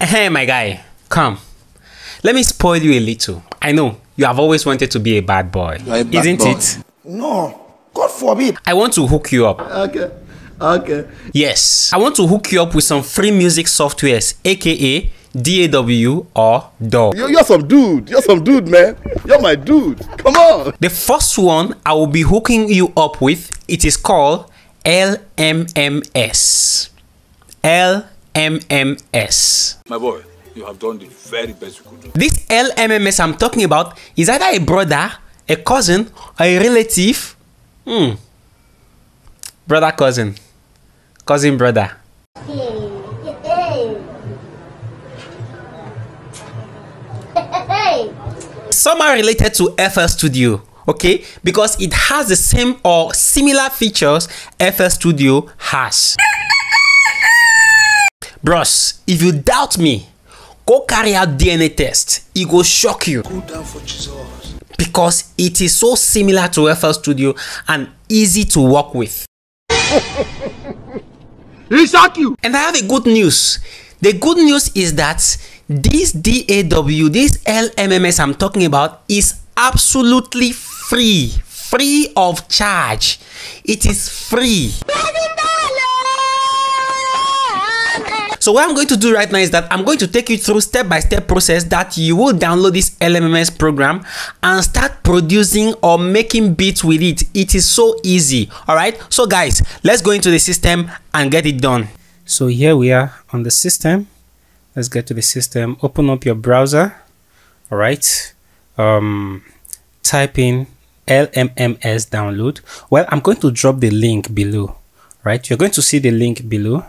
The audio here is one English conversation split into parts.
Hey, my guy, come. Let me spoil you a little. I know you have always wanted to be a bad boy, isn't it? No, God forbid. I want to hook you up. Okay. Yes, I want to hook you up with some free music softwares, aka DAW or DAW. You're some dude. You're some dude, man. You're my dude. Come on. The first one I will be hooking you up with, it is called LMMS. LMMS. My boy, you have done the very best you could do. This LMMS I'm talking about is either a brother, a cousin, or a relative. Brother, cousin. Cousin, brother. Somehow related to FL Studio, okay? Because it has the same or similar features FL Studio has. Bros, if you doubt me, go carry out DNA test. It will shock you. Go down for Jesus. Because it is so similar to FL Studio and easy to work with. He shock you. And I have a good news. The good news is that this DAW, this LMMS I'm talking about, is absolutely free. Free of charge. It is free. So what I'm going to do right now is that I'm going to take you through step-by-step process that you will download this LMMS program and start producing or making beats with it. It is so easy. All right. So guys, let's go into the system and get it done. So here we are on the system. Let's get to the system. Open up your browser. All right. Type in LMMS download. Well, I'm going to drop the link below. Right. You're going to see the link below.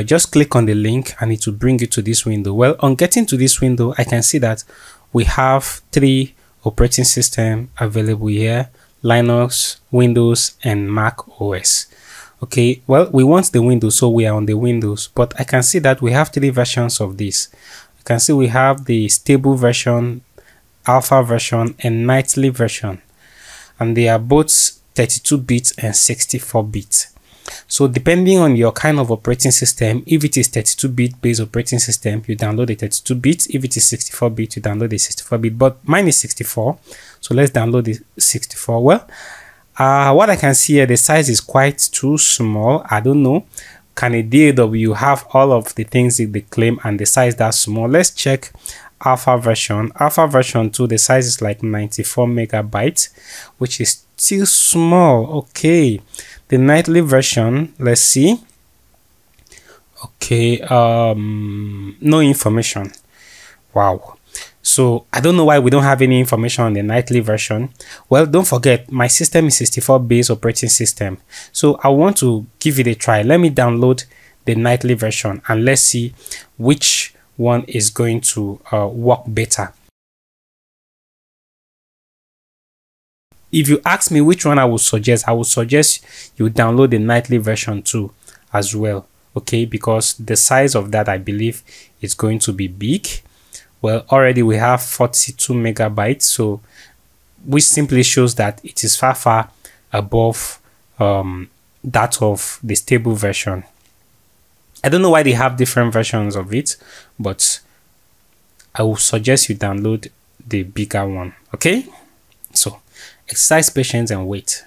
Just click on the link and it will bring you to this window. Well, on getting to this window, I can see that we have 3 operating systems available here: Linux, Windows, and Mac OS. Okay, well, we want the Windows, so we are on the Windows, but I can see that we have 3 versions of this. You can see we have the stable version, alpha version, and nightly version, and they are both 32-bit and 64-bit. So depending on your kind of operating system, if it is 32-bit based operating system, you download the 32-bit. If it is 64-bit, you download the 64-bit. But mine is 64, so let's download the 64. Well, what I can see here, the size is quite too small. I don't know. Can a DAW have all of the things that they claim and the size that small? Let's check alpha version. Alpha version 2, the size is like 94 megabytes, which is still small. Okay. The nightly version, let's see. Okay, no information. Wow. So I don't know why we don't have any information on the nightly version. Well, don't forget, my system is 64-base operating system. So I want to give it a try. Let me download the nightly version and let's see which one is going to work better. If you ask me which one I would suggest you download the nightly version too as well. Okay, because the size of that, I believe, is going to be big. Well, already we have 42 megabytes, so which simply shows that it is far above that of the stable version. I don't know why they have different versions of it, but I will suggest you download the bigger one. Okay, so exercise patience and wait.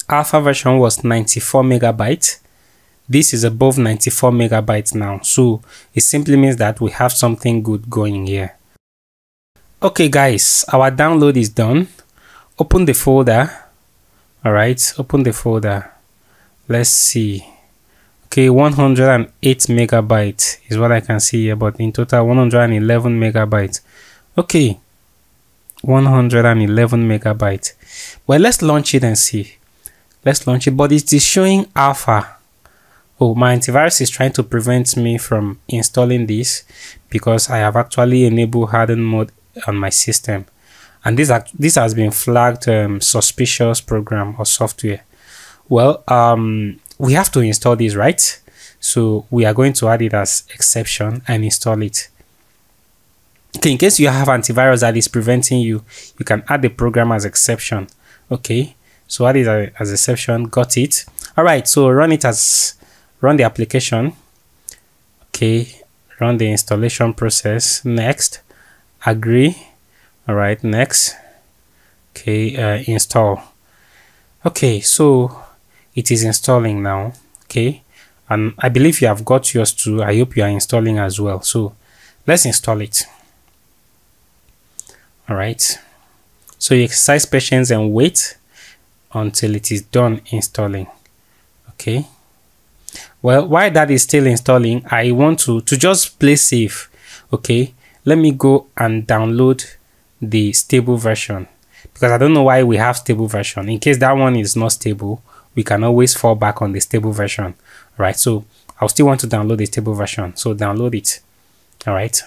Alpha version was 94 megabytes. This is above 94 megabytes now, so it simply means that we have something good going here. Okay guys, our download is done. Open the folder. All right, open the folder. Let's see. Okay, 108 megabytes is what I can see here, but in total 111 megabytes. Okay, 111 megabytes. Well, let's launch it and see. Let's launch it, but it is showing alpha. Oh, my antivirus is trying to prevent me from installing this because I have actually enabled harden mode on my system. And this has been flagged suspicious program or software. Well, we have to install this, right? So we are going to add it as exception and install it. Okay, in case you have antivirus that is preventing you, you can add the program as exception. Okay, so add it as exception. Got it. All right, so run the application. Okay, run the installation process. Next, agree. All right, next. Okay, install. Okay, so it is installing now. Okay, and I believe you have got yours too. I hope you are installing as well. So let's install it. All right, so you exercise patience and wait until it is done installing. Okay, well, while that is still installing, I want to just play safe. Okay, let me go and download the stable version, because I don't know why we have stable version. In case that one is not stable, we can always fall back on the stable version. All right, so I'll still want to download the stable version, so download it. All right.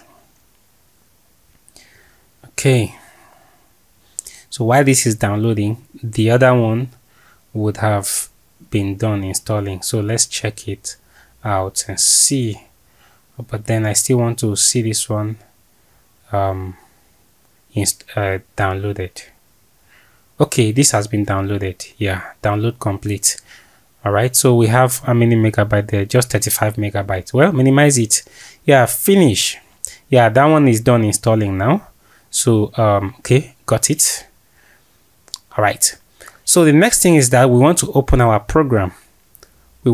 Okay, so while this is downloading, the other one would have been done installing. So let's check it out and see. But then I still want to see this one downloaded. Okay, this has been downloaded. Yeah, download complete. All right, so we have how many megabyte there? Just 35 megabytes. Well, minimize it. Yeah, finish. Yeah, that one is done installing now. So okay, got it. All right, so the next thing is that we want to open our program. So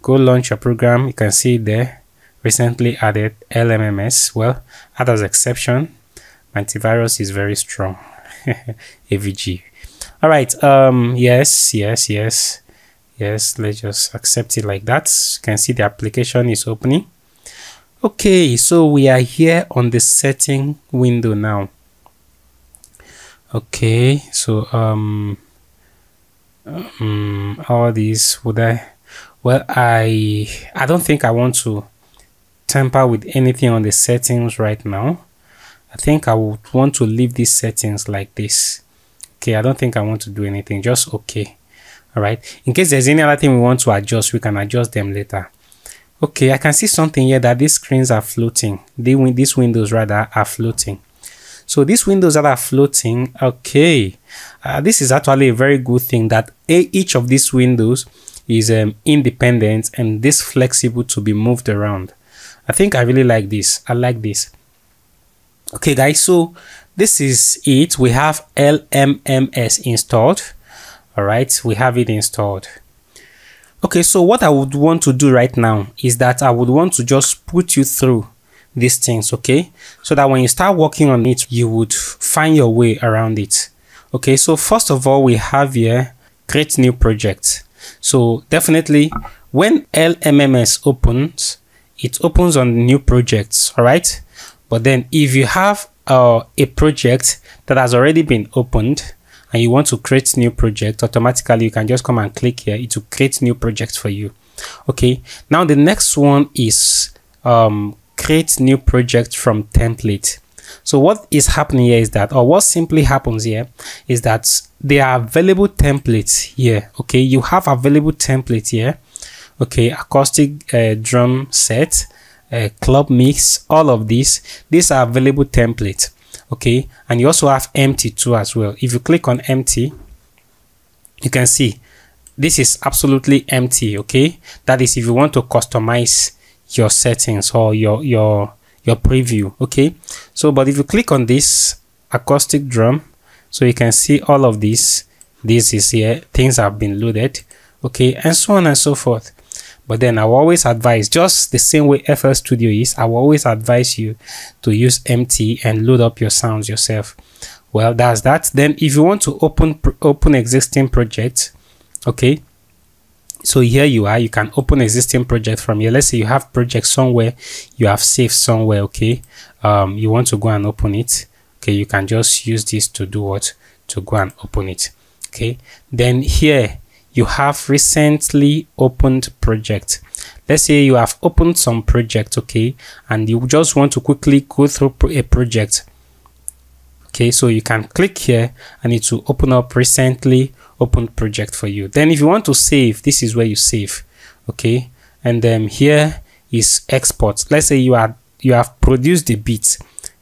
go launch your program. You can see there, recently added LMMS. Well, add as exception. Antivirus is very strong. AVG. All right, yes, let's just accept it like that. You can see the application is opening. Okay, so we are here on the setting window now. Okay, so all these, would I, well, I don't think I want to tamper with anything on the settings right now. I think I would want to leave these settings like this. Okay, I don't think I want to do anything, just okay. All right, in case there's any other thing we want to adjust, we can adjust them later. Okay, I can see something here that these screens are floating. These windows rather are floating. So these windows that are floating, okay, this is actually a very good thing that each of these windows is independent and this flexible to be moved around. I think I really like this. I like this. Okay, guys, so this is it. We have LMMS installed. All right, we have it installed. Okay, so what I would want to do right now is that I would want to just put you through these things, okay, so that when you start working on it, you would find your way around it. Okay, so first of all, we have here create new project. So definitely when LMMS opens, it opens on new projects. All right, but then if you have a project that has already been opened and you want to create new project, automatically you can just come and click here. It will create new projects for you. Okay, now the next one is create new project from template. So what is happening here is that, or what simply happens here is that there are available templates here. Okay, you have available template here. Okay, acoustic drum set, club mix, all of these are available templates. Okay, and you also have empty too as well. If you click on empty, you can see this is absolutely empty. Okay, that is if you want to customize your settings or your preview. Okay, so but if you click on this acoustic drum, so you can see all of this is here, things have been loaded. Okay, and so on and so forth. But then I will always advise, just the same way FL Studio is, I will always advise you to use empty and load up your sounds yourself. Well, that's that. Then if you want to open existing project, okay, so here you are, you can open existing project from here. Let's say you have project somewhere, you have saved somewhere. Okay, you want to go and open it. Okay, you can just use this to do what? To go and open it. Okay, then here you have recently opened project. Let's say you have opened some project, okay, and you just want to quickly go through a project. Okay, so you can click here and it will open up recently opened project for you. Then if you want to save, this is where you save. Okay, and then here is export. Let's say you are you have produced the beat,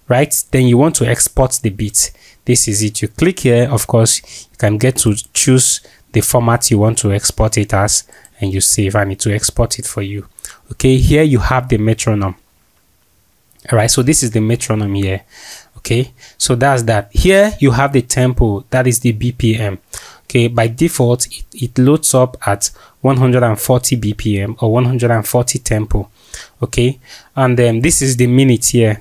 right? Then you want to export the beat. This is it. You click here. Of course, you can get to choose the format you want to export it as, and you save, and it will export it for you. Okay, here you have the metronome. All right, so this is the metronome here. Okay, so that's that. Here you have the tempo, that is the BPM. Okay, by default it loads up at 140 BPM or 140 tempo. Okay, and then this is the minute here.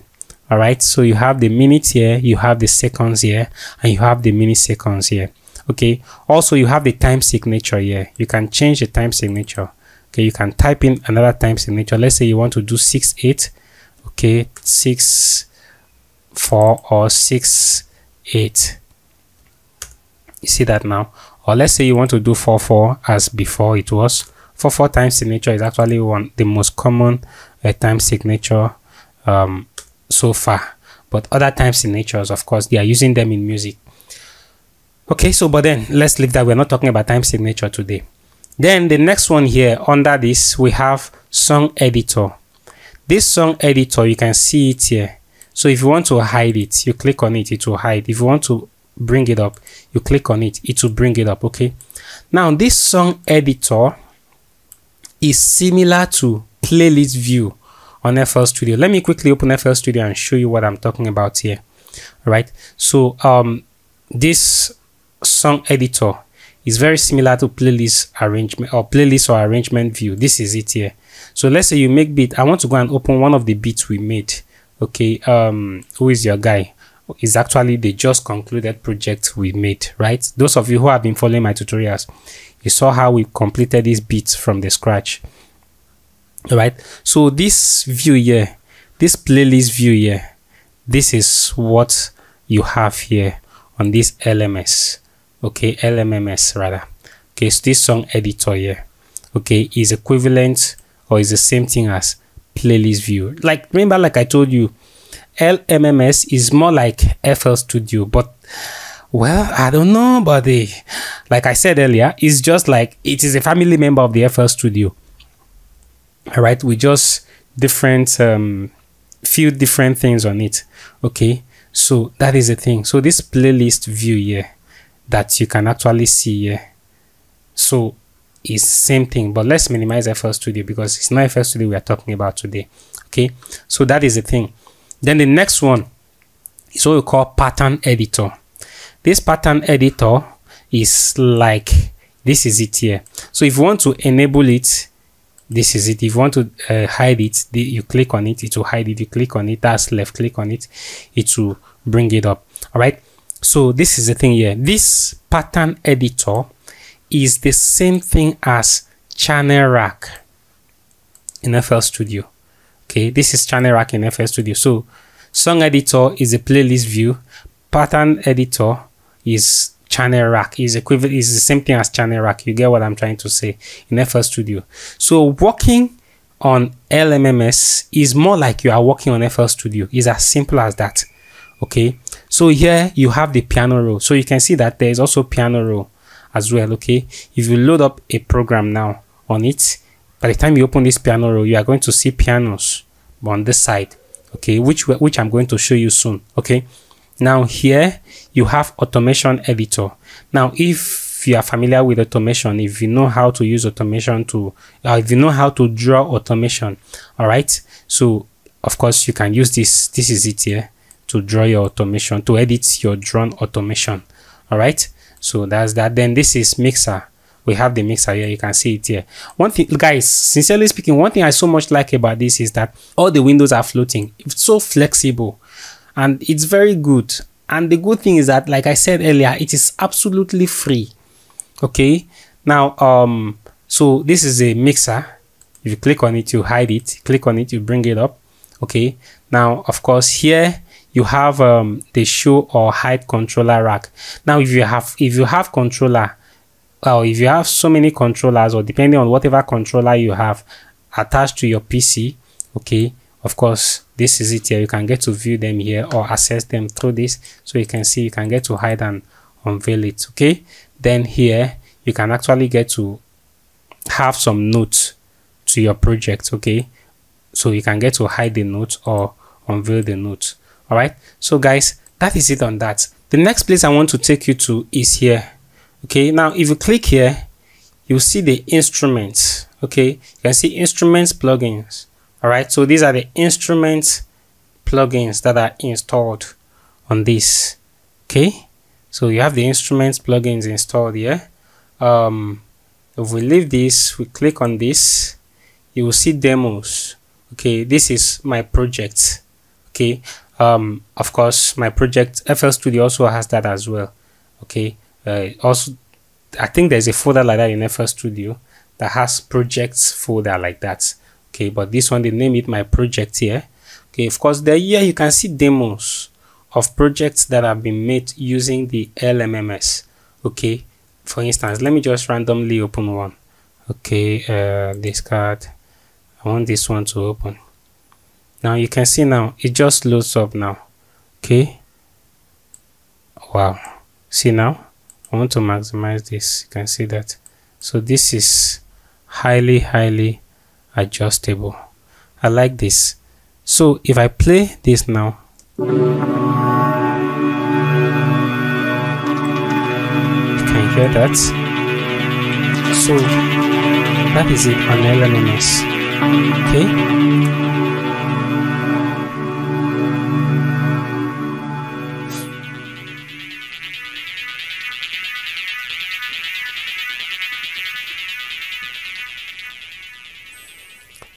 All right, so you have the minute here, you have the seconds here, and you have the milliseconds here. Okay, also you have the time signature here. You can change the time signature. Okay, you can type in another time signature. Let's say you want to do 6/8. Okay, 6/4 or 6/8. You see that now? Or let's say you want to do 4/4 as before it was. 4/4 time signature is actually the most common time signature so far. But other time signatures, of course, they are using them in music. Okay, so but then let's leave that. We're not talking about time signature today. Then the next one here under this, we have song editor. This song editor, you can see it here. So if you want to hide it, you click on it, it will hide. If you want to bring it up, you click on it, it will bring it up. Okay, now this song editor is similar to playlist view on FL Studio. Let me quickly open FL Studio and show you what I'm talking about here. All right, so this song editor is very similar to playlist arrangement or playlist or arrangement view. This is it here. So let's say you make beat. I want to go and open one of the beats we made. Okay, who is your guy? Is actually the just concluded project we made, right? Those of you who have been following my tutorials, you saw how we completed this beat from the scratch. All right, so this view here, this playlist view here, this is what you have here on this LMS. Okay, LMMS rather. Okay, so this song editor here, okay, is equivalent or is the same thing as playlist view. Like, remember, like I told you, LMMS is more like FL Studio, but well, I don't know, but like I said earlier, it's just like it is a family member of the FL Studio. All right, we just different few different things on it. Okay, so that is the thing. So this playlist view here that you can actually see here, so it's same thing, but let's minimize FL Studio because it's not FL Studio we are talking about today. Okay, so that is the thing. Then the next one is what we call pattern editor. This pattern editor is like, this is it here. So if you want to enable it, this is it. If you want to hide it, you click on it, it will hide it. You click on it, that's left click on it, it will bring it up. All right, so this is the thing here. This pattern editor is the same thing as channel rack in FL Studio. Okay, this is channel rack in FL Studio. So song editor is a playlist view, pattern editor is channel rack, is equivalent, is the same thing as channel rack. You get what I'm trying to say in FL Studio. So working on LMMS is more like you are working on FL Studio. It's as simple as that. Okay, so here you have the piano roll. So you can see that there is also piano roll as well. Okay, if you load up a program now on it, by the time you open this piano roll, you are going to see pianos on this side. Okay, which I'm going to show you soon. Okay, now here you have automation editor. Now if you are familiar with automation, if you know how to use automation to if you know how to draw automation, all right, so of course you can use this. This is it here to draw your automation, to edit your drawn automation. All right, so that's that. Then this is mixer. We have the mixer here, you can see it here. One thing, guys, sincerely speaking, one thing I so much like about this is that all the windows are floating. It's so flexible and it's very good. And the good thing is that, like I said earlier, it is absolutely free. Okay, now so this is a mixer. If you click on it, you hide it. Click on it, you bring it up. Okay, now of course here you have the show or hide controller rack. Now if you have controller, if you have so many controllers, or depending on whatever controller you have attached to your PC, okay, of course this is it here. You can get to view them here or access them through this. So you can see, you can get to hide and unveil it. Okay, then here you can actually get to have some notes to your project. Okay, so you can get to hide the note or unveil the note. All right, so guys, that is it on that. The next place I want to take you to is here. Okay, now if you click here, you'll see the instruments. Okay, you can see instruments plugins. All right, so these are the instruments plugins that are installed on this. Okay, so you have the instruments plugins installed here. If we leave this, we click on this, you will see demos. Okay, this is my project. Okay, of course my project FL Studio also has that as well. Okay, also I think there's a folder like that in FL Studio that has projects folder like that. Okay, but this one, they name it my project here. Okay, of course there here you can see demos of projects that have been made using the LMMS. Okay, for instance, let me just randomly open one. Okay, this card, I want this one to open. Now you can see now it just loads up now. Okay, wow, see now I want to maximize this. You can see that. So this is highly adjustable. I like this. So if I play this now, you can hear that. So that is it on LMMS. Okay.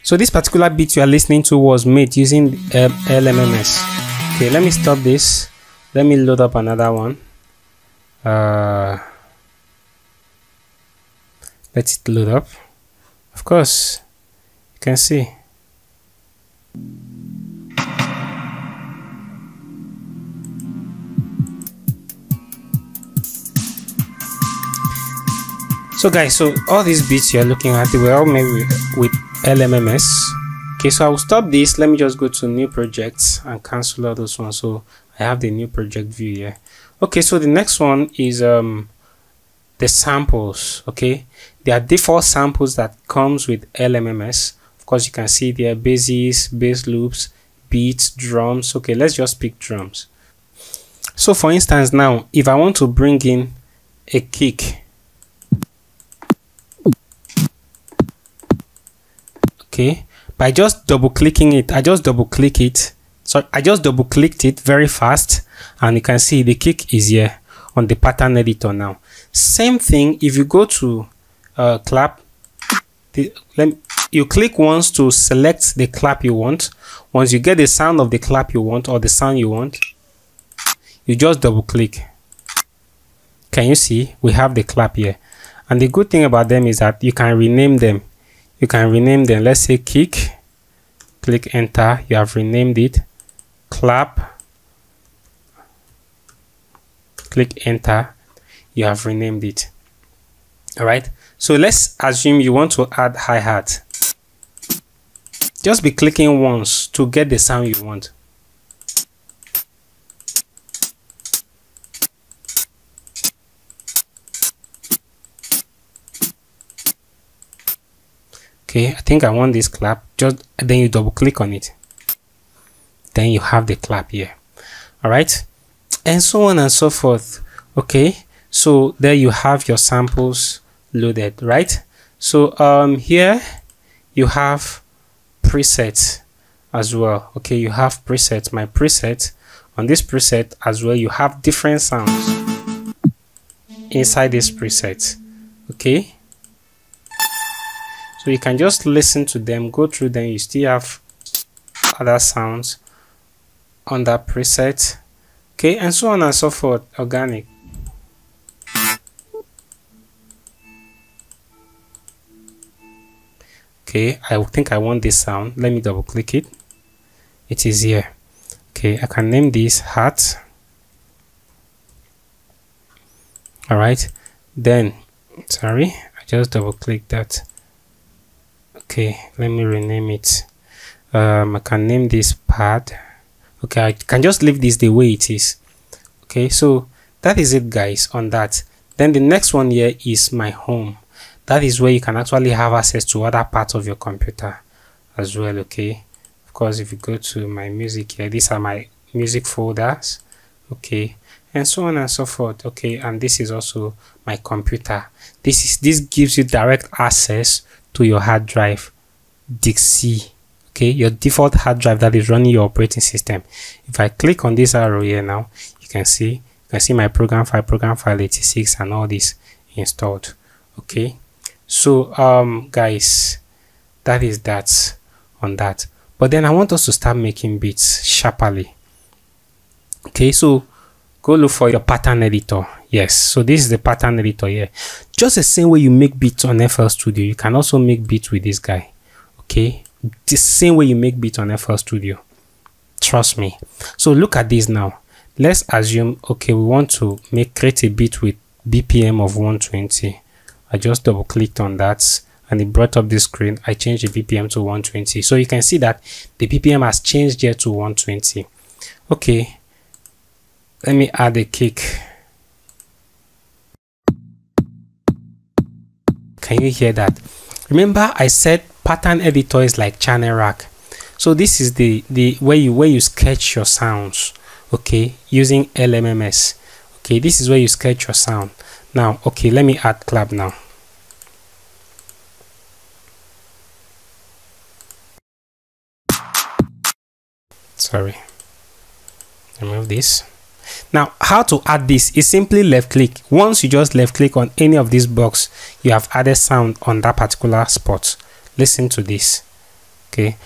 So this particular beat you are listening to was made using LMMS. Okay, let me stop this. Let me load up another one. Let it load up. Of course, you can see. So guys, so all these beats you're looking at, they were all made with LMMS. Okay, so I will stop this. Let me just go to new projects and cancel all those ones. So I have the new project view here. Okay, so the next one is the samples. Okay, there are default samples that comes with LMMS. Of course, you can see there basses, bass loops, beats, drums. Okay, let's just pick drums. So for instance, now if I want to bring in a kick, okay, by just double clicking it, I just double clicked it very fast, and you can see the kick is here on the pattern editor. Now same thing, if you go to clap, you click once to select the clap you want. Once you get the sound of the clap you want or the sound you want, you just double click. Can you see we have the clap here? And the good thing about them is that you can rename them. You can rename them. Let's say kick, click enter, you have renamed it. Clap, click enter, you have renamed it. All right, so let's assume you want to add hi-hat. Just be clicking once to get the sound you want. Okay, I think I want this clap. Just then you double click on it, then you have the clap here. All right, and so on and so forth. Okay, so there you have your samples loaded, right? So here you have presets as well. Okay, you have presets. My preset, on this preset as well, you have different sounds inside this preset. Okay, so you can just listen to them, go through them. You still have other sounds on that preset. Okay, and so on and so forth. Organic. Okay, I think I want this sound. Let me double click it. It is here. Okay, I can name this hat. All right, then sorry, I just double click that. Okay, let me rename it. I can name this pad. Okay, I can just leave this the way it is. Okay, so that is it, guys, on that. Then the next one here is my home. That is where you can actually have access to other parts of your computer as well. Okay, course, if you go to my music here, these are my music folders, okay, and so on and so forth, okay. And this is also my computer. This gives you direct access to your hard drive, Dixie, okay, your default hard drive that is running your operating system. If I click on this arrow here now, you can see my program file 86 and all this installed, okay. So guys, that is that on that. But then I want us to start making beats sharply, okay. So go look for your pattern editor. Yes, so this is the pattern editor here. Just the same way you make beats on FL Studio, you can also make beats with this guy, okay. The same way you make beats on FL Studio, trust me. So look at this now. Let's assume, okay, we want to create a beat with BPM of 120. I just double clicked on that and it brought up this screen. I changed the BPM to 120. So you can see that the BPM has changed here to 120. Okay, let me add a kick. Can you hear that? Remember I said pattern editor is like channel rack. So this is the where you sketch your sounds, okay, using LMMS. Okay, this is where you sketch your sound. Now, okay, let me add clap now. Sorry, remove this. Now, how to add this is simply left click. Once you just left click on any of these box, you have added sound on that particular spot. Listen to this, okay.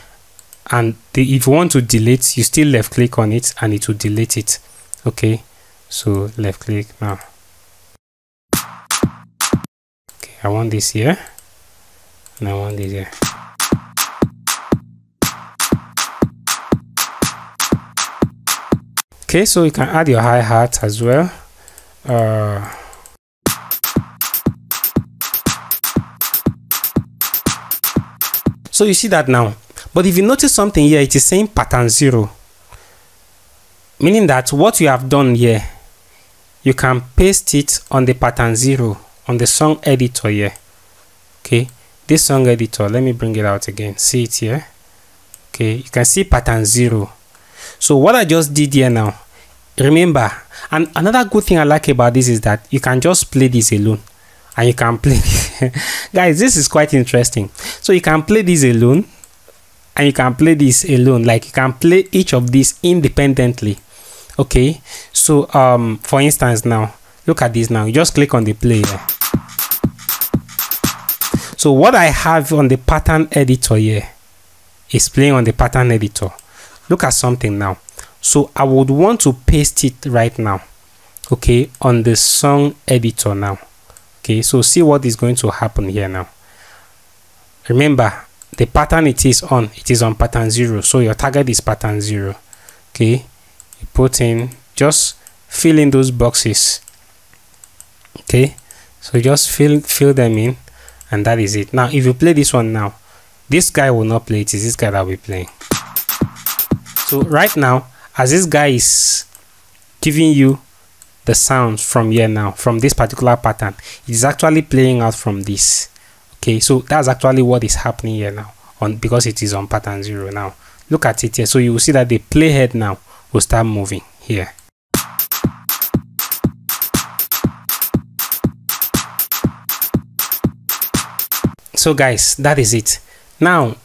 And if you want to delete, you still left click on it and it will delete it, okay. So left click now. Okay, I want this here and I want this here. Okay, so you can add your hi-hat as well. So you see that now. But if you notice something here, it is saying pattern 0. Meaning that what you have done here, you can paste it on the pattern 0 on the song editor here. Okay, this song editor, let me bring it out again. See it here. Okay, you can see pattern 0. So what I just did here now, remember, and another good thing I like about this is that you can just play this alone and you can play guys, this is quite interesting. So you can play this alone and you can play this alone, like you can play each of these independently, okay. So for instance, now look at this. Now you just click on the play here. So what I have on the pattern editor here is playing on the pattern editor. Look at something now. So I would want to paste it right now, okay, on the song editor now. Okay, so see what is going to happen here now. Remember, the pattern it is on pattern 0. So your target is pattern 0. Okay, you put in, just fill in those boxes. Okay, so just fill them in, and that is it. Now, if you play this one now, this guy will not play. It is this guy that will be playing. So right now, as this guy is giving you the sounds from here now, from this particular pattern, it is actually playing out from this. Okay, so that's actually what is happening here now, because it is on pattern 0 now. Look at it here. So you will see that the playhead now will start moving here. So guys, that is it. Now,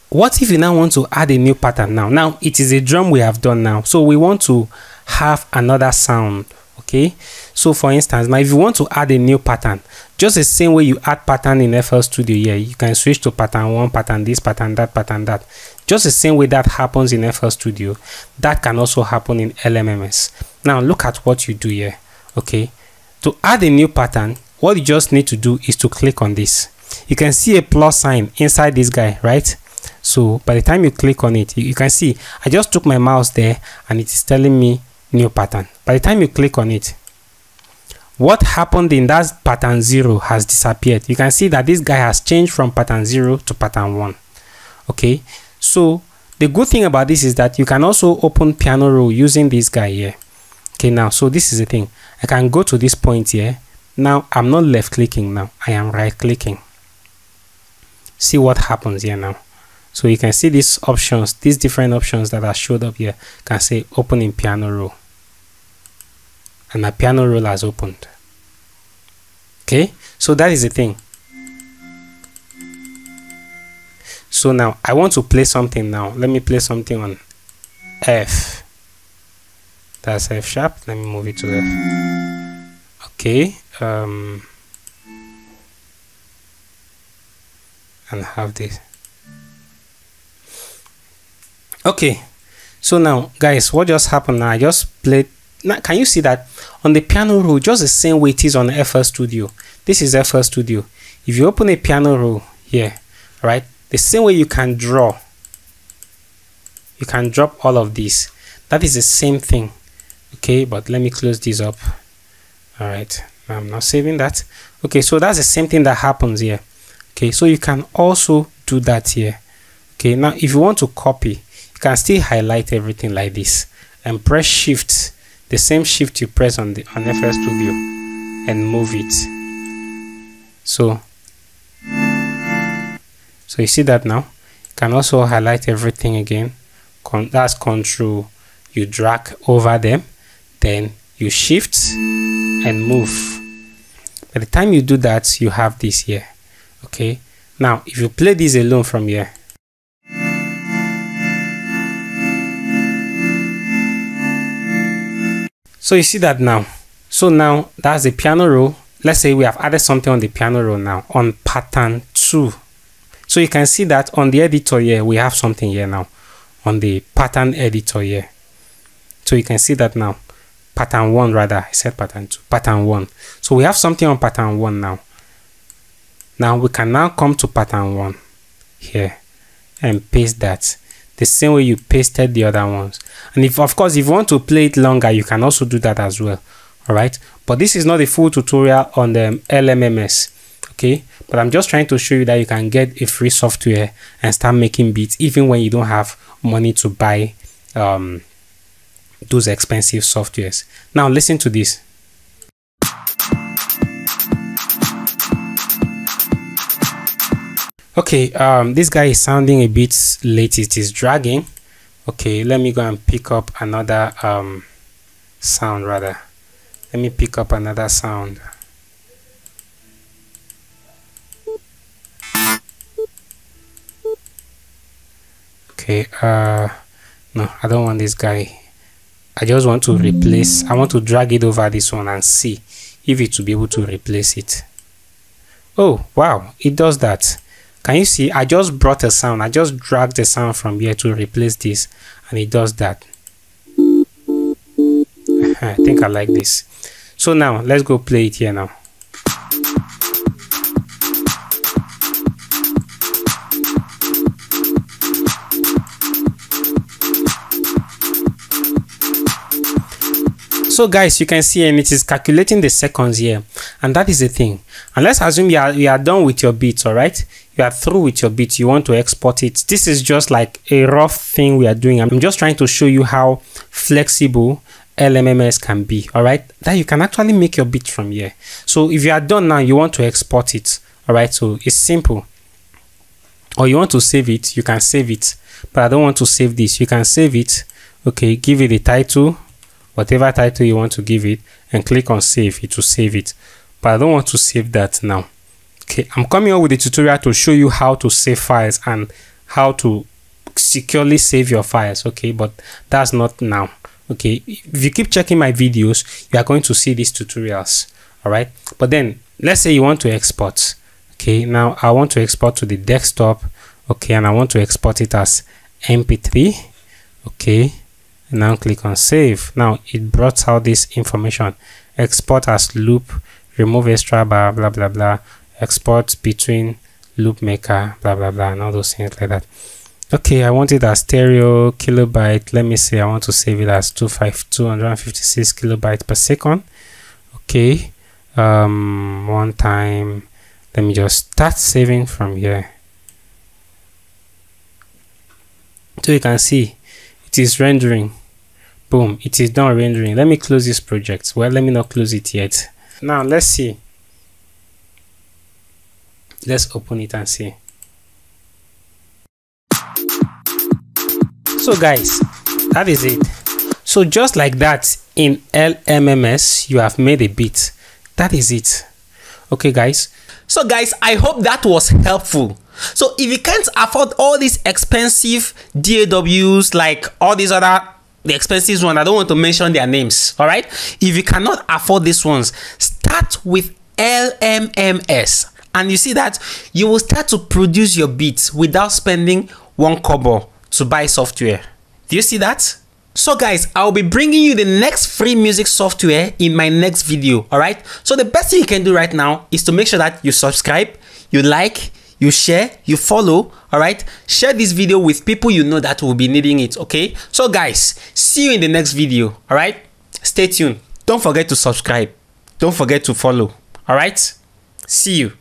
what if you now want to add a new pattern now? Now it is a drum we have done now. So we want to have another sound. Okay. So for instance, now if you want to add a new pattern, just the same way you add pattern in FL Studio here, you can switch to pattern 1, pattern this, pattern that, pattern that. Just the same way that happens in FL Studio, that can also happen in LMMS. Now look at what you do here. Okay. To add a new pattern, what you just need to do is to click on this. You can see a plus sign inside this guy, right? So by the time you click on it, you can see I just took my mouse there and it is telling me new pattern. By the time you click on it, what happened in that pattern 0 has disappeared. You can see that this guy has changed from pattern 0 to pattern 1. Okay, so the good thing about this is that you can also open piano roll using this guy here. Okay, now so this is the thing. I can go to this point here. Now I'm not left clicking now, I am right clicking. See what happens here now. So you can see these options, these different options that are showed up here. You can say open in piano roll, and my piano roll has opened. Okay, so that is the thing. So now I want to play something now. Let me play something on F. That's F sharp. Let me move it to F. Okay, and have this. Okay, so now guys, what just happened now? I just played. Now can you see that on the piano roll, just the same way it is on FL Studio? This is FL Studio. If you open a piano roll here, right, the same way you can draw, you can drop all of these. That is the same thing. Okay, but let me close this up. All right, I'm not saving that. Okay, so that's the same thing that happens here. Okay, so you can also do that here. Okay, now if you want to copy, you can still highlight everything like this and press shift, the same shift you press on FL Studio, and move it. So you see that now. You can also highlight everything again. That's control. You drag over them, then you shift and move. By the time you do that, you have this here. Okay, now if you play this alone from here, so you see that now. So now that's the piano roll. Let's say we have added something on the piano roll now on pattern 2. So you can see that on the editor here, we have something here now on the pattern editor here. So you can see that now. Pattern 1 rather, I said pattern 2, pattern 1. So we have something on pattern 1 now. Now we can now come to pattern 1 here and paste that the same way you pasted the other ones. And if of course if you want to play it longer, you can also do that as well. All right, but this is not a full tutorial on the LMMS. Okay, but I'm just trying to show you that you can get a free software and start making beats even when you don't have money to buy those expensive softwares. Now listen to this. Okay, this guy is sounding a bit late. It is dragging. Okay, let me go and pick up another sound rather. Let me pick up another sound. Okay, no, I don't want this guy. I just want to replace, I want to drag it over this one and see if it will be able to replace it. Oh, wow, it does that. Can you see? I just brought a sound. I just dragged the sound from here to replace this, and it does that. I think I like this. So now let's go play it here now. So guys, you can see, and it is calculating the seconds here, and that is the thing. And let's assume you are done with your beats. All right, you are through with your beats. You want to export it. This is just like a rough thing we are doing. I'm just trying to show you how flexible LMMS can be. All right, that you can actually make your beat from here. So if you are done now, you want to export it. All right, so it's simple. Or you want to save it, you can save it. But I don't want to save this. You can save it. Okay, give it a title, whatever title you want to give it, and click on save. It will save it. But I don't want to save that now. Okay, I'm coming up with a tutorial to show you how to save files and how to securely save your files. Okay, but that's not now. Okay, if you keep checking my videos, you are going to see these tutorials. All right, but then let's say you want to export. Okay, now I want to export to the desktop. Okay, and I want to export it as MP3. Okay, and now click on save. Now it brought out this information: export as loop, remove extra bar, blah blah blah, export between loop maker, blah blah blah, and all those things like that. Okay, I want it as stereo kilobyte. Let me say I want to save it as 256 kilobytes per second. Okay, one time. Let me just start saving from here. So you can see it is rendering. Boom, it is done rendering. Let me close this project. Well, let me not close it yet. Now let's see. Let's open it and see. So guys, that is it. So just like that, in LMMS you have made a beat. That is it. Okay guys, so guys, I hope that was helpful. So if you can't afford all these expensive DAWs, like all these other the expensive ones, I don't want to mention their names, all right? If you cannot afford these ones, start with LMMS, and you see that you will start to produce your beats without spending 1 kobo to buy software. Do you see that? So guys, I'll be bringing you the next free music software in my next video, all right? So the best thing you can do right now is to make sure that you subscribe, you like, you share, you follow, all right? Share this video with people you know that will be needing it, okay? So guys, see you in the next video, all right? Stay tuned. Don't forget to subscribe. Don't forget to follow, all right? See you.